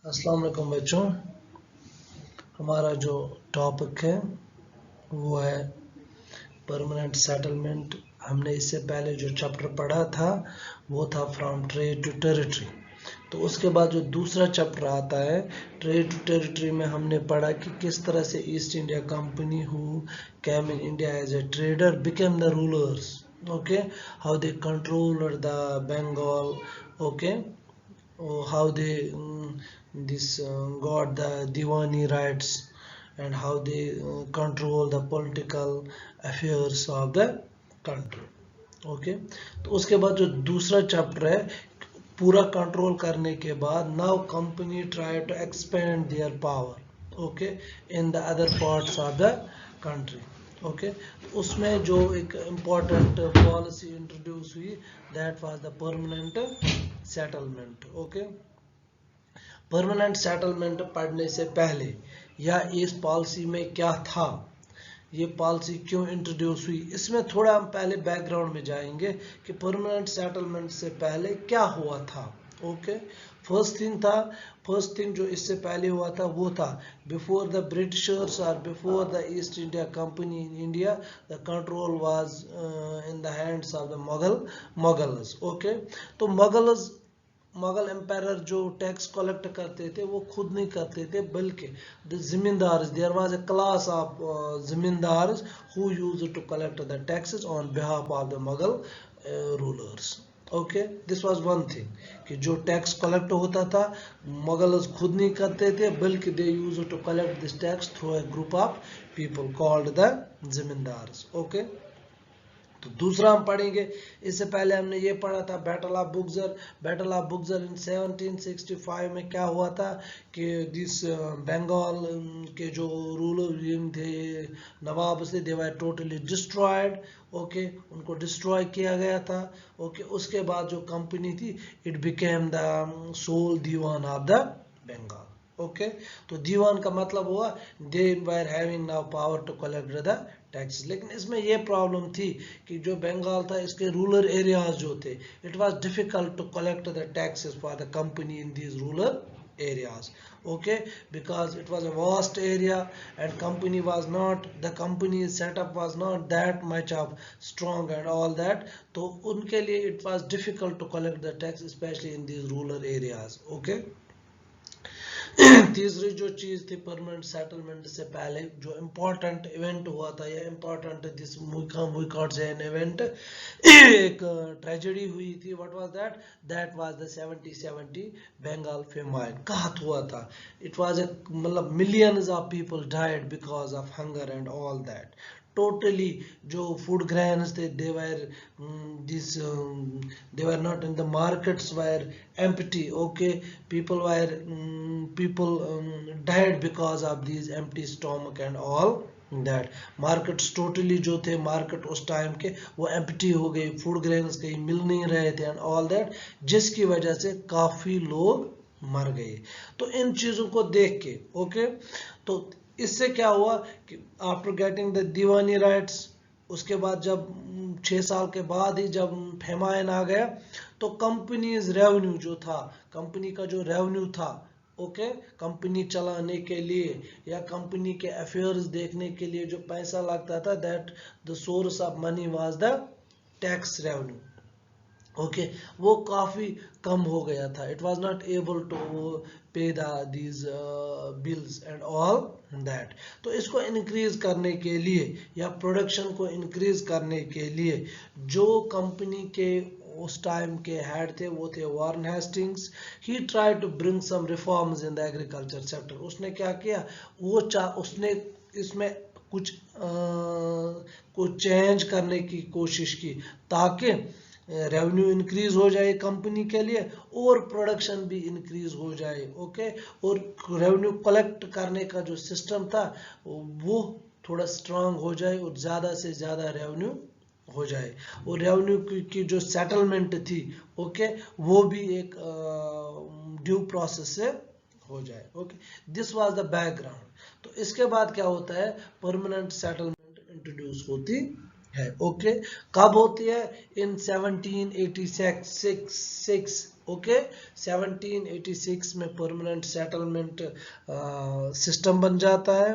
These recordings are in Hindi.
अस्सलाम वालेकुम बच्चों, हमारा जो टॉपिक है वो है परमानेंट सेटलमेंट। हमने इससे पहले जो चैप्टर पढ़ा था वो था फ्रॉम ट्रेड टू टेरिटरी। तो उसके बाद जो दूसरा चैप्टर आता है ट्रेड टू टेरिटरी में हमने पढ़ा कि किस तरह से East India Company who came in India as a trader became the rulers, okay, how they controlled the Bengal, okay, how they this got the Diwani rights and how they control the political affairs of the country. Okay, तो उसके बाद जो दूसरा चैप्टर है पूरा कंट्रोल करने के बाद now company try to expand their power, okay, in the other parts of the country. Okay, उसमें जो एक इम्पोर्टेंट पॉलिसी इंट्रोड्यूस हुई that was the permanent settlement. Okay, permanent settlement पढ़ने से पहले या इस पॉलिसी में क्या था, ये पॉलिसी क्यों इंट्रोड्यूस हुई, इसमें थोड़ा हम पहले बैकग्राउंड में जाएंगे कि परमानेंट सेटलमेंट से पहले क्या हुआ था। ओके, फर्स्ट थिंग जो इससे पहले हुआ था वो था बिफोर द ब्रिटिशर्स और before the East India company in India the control was in the hands of the Mughals. Okay, तो मुगल एम्पायर जो टैक्स कलेक्ट करते थे वो खुद नहीं करते थे बल्कि the zamindars, there was a class of zamindars who used to collect the taxes on behalf of the Mughal rulers. Okay, this was one thing कि जो टैक्स कलेक्ट होता था मुगल्स खुद नहीं करते थे बल्कि they used to collect this tax through a group of people called the zamindars. Okay, तो दूसरा हम पढ़ेंगे, इससे पहले हमने ये पढ़ा था बैटल ऑफ बुक्सर इन 1765 में क्या हुआ था कि दिस बंगाल के जो रूलर थे नवाब से they were totally destroyed. Okay, उनको डिस्ट्रॉय किया गया था। ओके, उसके बाद जो कंपनी थी it became the sole diwan of the Bengal. Okay, तो दीवान का मतलब हुआ they were having now power to collect the taxes. लेकिन इसमें यह प्रॉब्लम थी कि जो बंगाल था इसके रूरल एरियाज जो थे it was difficult to collect the taxes for the company in these rural areas. Okay, because it was a vast area and the company's setup was not that much of strong and all that, so unke liye it was difficult to collect the tax especially in these rural areas. Okay, तीसरी जो चीज थी परमानेंट सेटलमेंट से पहले जो इम्पोर्टेंट इवेंट हुआ था या important this we can't say an event, एक ट्रेजेडी हुई थी। What was that was the 70 Bengal famine. कहत हुआ था इट वाज ए मतलब millions of people died because of hunger and all that. Totally जो फूड ग्रेन्स थे they were not in the markets, were empty. Okay, people died because of these empty stomach and all that. Markets totally जो थे मार्केट उस टाइम के वो एम्प्टी हो गए, फूड ग्रेन्स कहीं मिल नहीं रहे थे एंड ऑल दैट, जिसकी वजह से काफी लोग मर गए। तो इन चीजों को देख के ओके, तो इससे क्या हुआ कि after getting the Deewani rights, उसके बाद जब 6 साल के बाद ही जब फेमाइन आ गया तो कंपनीज रेवेन्यू जो था, कंपनी का जो रेवेन्यू था, ओके, कंपनी चलाने के लिए या कंपनी के अफेयर्स देखने के लिए जो पैसा लगता था that the source of money was the tax revenue. Okay, वो काफी कम हो गया था। It was not able to pay these bills and all that. तो इसको इंक्रीज करने के लिए या प्रोडक्शन को इंक्रीज करने के लिए जो कंपनी के उस टाइम के हेड थे वो थे Warren Hastings. He try to bring some reforms in the agriculture sector. उसने क्या किया, उसने इसमें कुछ चेंज करने की कोशिश की ताकि रेवेन्यू इंक्रीज हो जाए कंपनी के लिए और प्रोडक्शन भी इंक्रीज हो जाए। ओके, और रेवेन्यू कलेक्ट करने का जो सिस्टम था वो थोड़ा स्ट्रांग हो जाए और ज़्यादा से ज़्यादा रेवेन्यू हो जाए और रेवेन्यू की जो सेटलमेंट थी ओके वो भी एक ड्यू प्रोसेस से हो जाए। Okay, this was the background. तो इसके बाद क्या होता है, परमानेंट सेटलमेंट इंट्रोड्यूस होती है। ओके, कब होती है, इन 1786 ओके 1786 में परमानेंट सेटलमेंट सिस्टम बन जाता है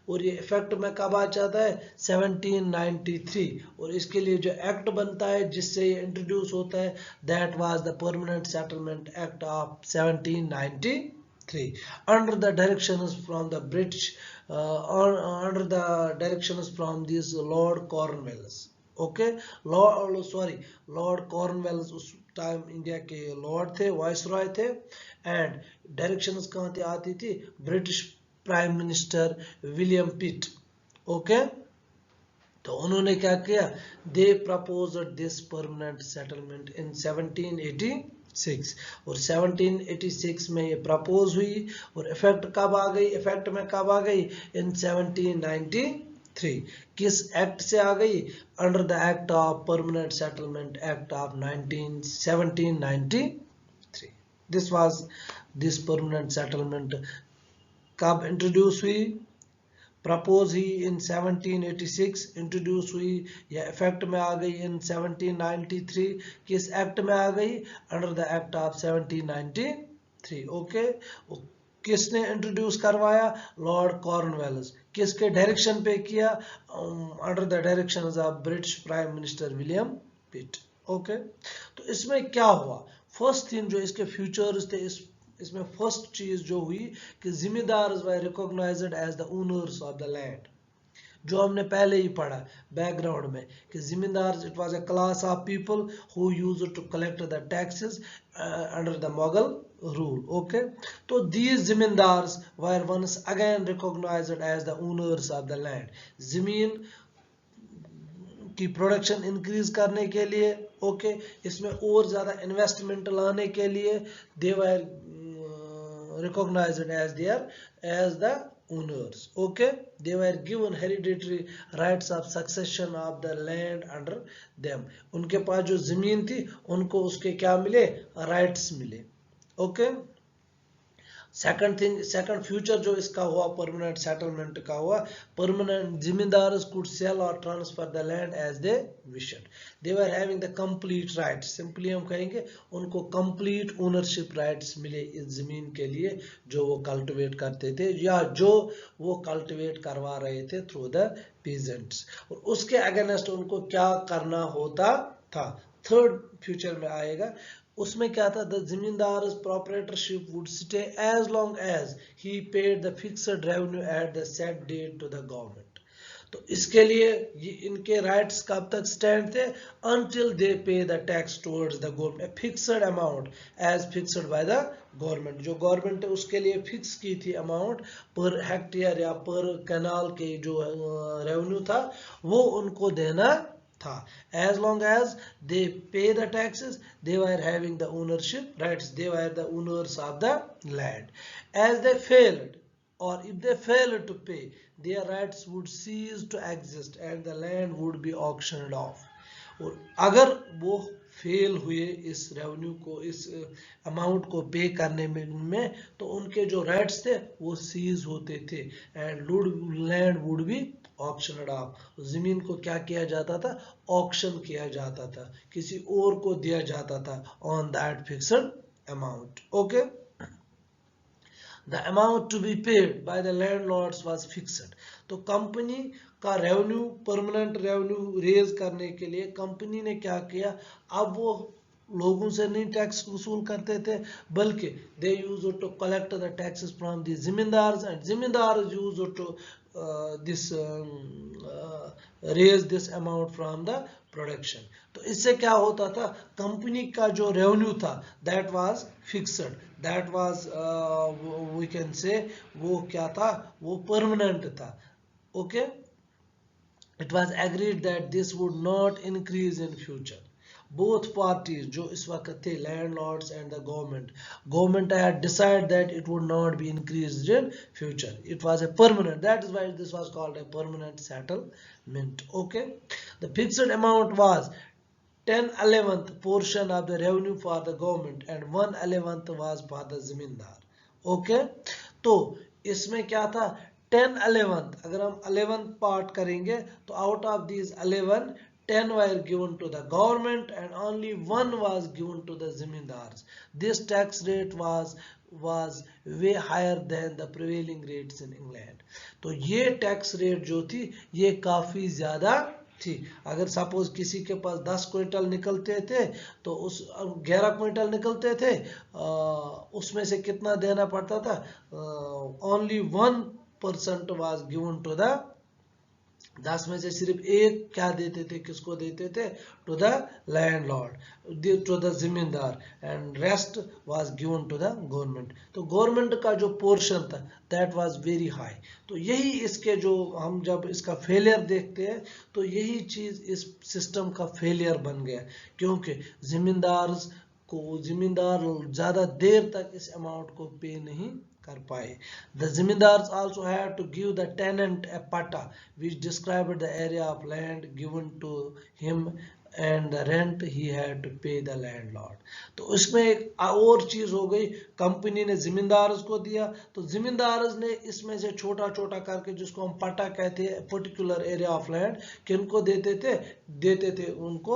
और ये इफेक्ट में कब आ जाता है 1793 और इसके लिए जो एक्ट बनता है जिससे ये इंट्रोड्यूस होता है that was the permanent settlement act of 1793 under the directions from the British under the directions from this Lord Cornwallis okay lord Cornwallis उस टाइम इंडिया के लॉर्ड थे वाइसरॉय थे एंड डायरेक्शंस कहाँ से आती थी British prime minister William Pitt okay तो उन्होंने क्या किया they proposed this permanent settlement in 1786 और 1786 में ये प्रपोज हुई और इफेक्ट कब आ गई इफेक्ट में कब आ गई इन 1793 किस एक्ट से आ गई under the act of permanent settlement act of 1793 this was this permanent settlement कब इंट्रोड्यूस हुई प्रपोज ही इन 1786 इंट्रोड्यूस हुई या इफेक्ट में आ गई इन 1793 किस एक्ट में आ गई under the act of 1793 okay किसने इंट्रोड्यूस करवाया लॉर्ड कॉर्नवेलिस किसके डायरेक्शन पे किया under the directions of British prime minister William Pitt okay तो इसमें क्या हुआ फर्स्ट थिंग जो इसके फ्यूचर्स थे इसमें फर्स्ट चीज जो हुई कि zamindar were recognised as the owners of the land जो हमने पहले ही पढ़ा बैकग्राउंड में कि zamindar it was a class of people who used to collect the taxes under the Mughal rule okay तो these zamindars were once again recognised as the owners of the land जमीन की प्रोडक्शन इंक्रीज करने के लिए ओके इसमें और ज्यादा इन्वेस्टमेंट लाने के लिए दे वर recognized as the owners okay they were given hereditary rights of succession of the land under them उनके पास जो जमीन थी उनको उसके क्या मिले राइट्स मिले ओके सेकंड फ्यूचर जो इसका हुआ परमानेंट सेटलमेंट का हुआ परमानेंट जिम्मेदार्स कुड सेल और transfer the land as they wished they were having the complete rights simply हम कहेंगे उनको कंप्लीट ओनरशिप राइट्स मिले इस जमीन के लिए जो वो कल्टिवेट करते थे या जो वो कल्टिवेट करवा रहे थे थ्रू द पीजेंट्स और उसके अगेंस्ट उनको क्या करना होता था थर्ड फ्यूचर में आएगा उसमें क्या था द जिम्मेदार proprietorship would stay as long as he paid the fixed revenue at the set date to the government तो इसके लिए ये इनके राइट्स कब तक स्टैंड थे until they pay the tax towards the government fixed amount as fixed by the government जो गवर्नमेंट है उसके लिए फिक्स की थी अमाउंट पर हेक्टेयर या पर कैनाल के जो रेवेन्यू था वो उनको देना था as long as they pay the taxes they were having the ownership rights they were the owners of the land as they failed or if they failed to pay their rights would cease to exist and the land would be auctioned off और अगर वो फेल हुए इस रेवेन्यू को इस अमाउंट को पे करने में तो उनके जो राइट्स थे वो सीज होते थे and land would be auctioned off जमीन को क्या किया जाता था ऑक्शन किया जाता था किसी और को दिया जाता था on that fixed amount okay the amount to be paid by the landlords was fixed तो कंपनी का रेवेन्यू परमानेंट रेवेन्यू रेज करने के लिए कंपनी ने क्या किया अब वो लोगों से नहीं टैक्स वसूल करते थे बल्कि they use to collect the taxes from the zamindars and zamindars use to raise this amount from the production तो इससे क्या होता था कंपनी का जो रेवेन्यू था that was fixed that was we can say वो क्या था वो परमानेंट था okay it was agreed that this would not increase in future both parties जो इस वक्त थे landlords and the government had decided that it would not be increased in future it was a permanent that is why this was called a permanent settlement okay the fixed amount was 10/11th portion of the revenue for the government and 1/11th was for the zimindar okay तो इसमें क्या था 10/11th अगर हम 11th पार्ट करेंगे तो out of these 11 10 were given to the government and only 1 was given to the zimindars. This tax rate was way higher than the prevailing rates in England. तो ये टैक्स रेट जो थी ये काफी ज्यादा थी. अगर सपोज किसी के पास 10 क्विंटल निकलते थे तो उस 11 क्विंटल निकलते थे, उसमें से कितना देना पड़ता था? Only 1% was given to the 10 में से सिर्फ एक क्या देते थे, किसको देते थे? To the landlord, to the zamindar, and rest was given to the government. तो गवर्नमेंट का जो पोर्शन था दैट वाज वेरी हाई. तो यही इसके जो हम जब इसका फेलियर देखते हैं तो यही चीज इस सिस्टम का फेलियर बन गया, क्योंकि जिम्मेदार ज्यादा देर तक इस अमाउंट को पे नहीं कर पाए. The zimindars also had to give the tenant a pata which described the area of land given to him and the rent he had to pay the landlord. तो इसमें एक और चीज हो गई, कंपनी ने जिम्मेदार को दिया तो जिम्मेदार ने इसमें से छोटा छोटा करके जिसको हम पटा कहते हैं पर्टिकुलर एरिया ऑफ लैंड किनको देते थे उनको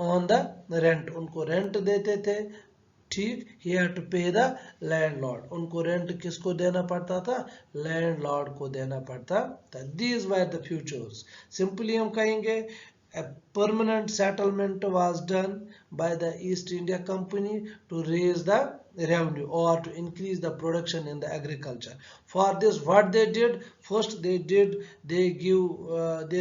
ऑन द रेंट, उनको रेंट देते थे. ठीक, he had to pay the landlord, उनको रेंट किसको देना पड़ता था? लैंडलॉर्ड को देना पड़ता था. These were the futures. Simply हम कहेंगे a permanent settlement was done by the East India Company to raise the revenue or to increase the production in the agriculture. For this, what they did first, they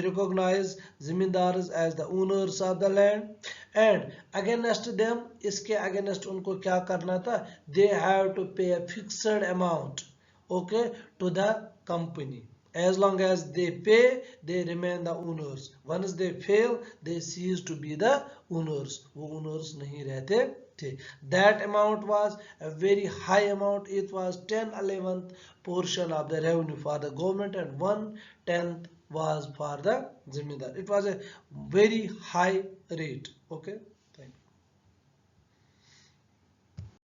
recognize zimindars as the owners of the land, and against them, इसके against उनको क्या करना था? They have to pay a fixed amount, okay, to the company. As long as they pay, they remain the owners. Once they fail, they cease to be the owners. वो owners नहीं रहते थे. That amount was a very high amount. It was 10/11th portion of the revenue for the government and 1/10th was for the zimindar. It was a very high rate. Okay.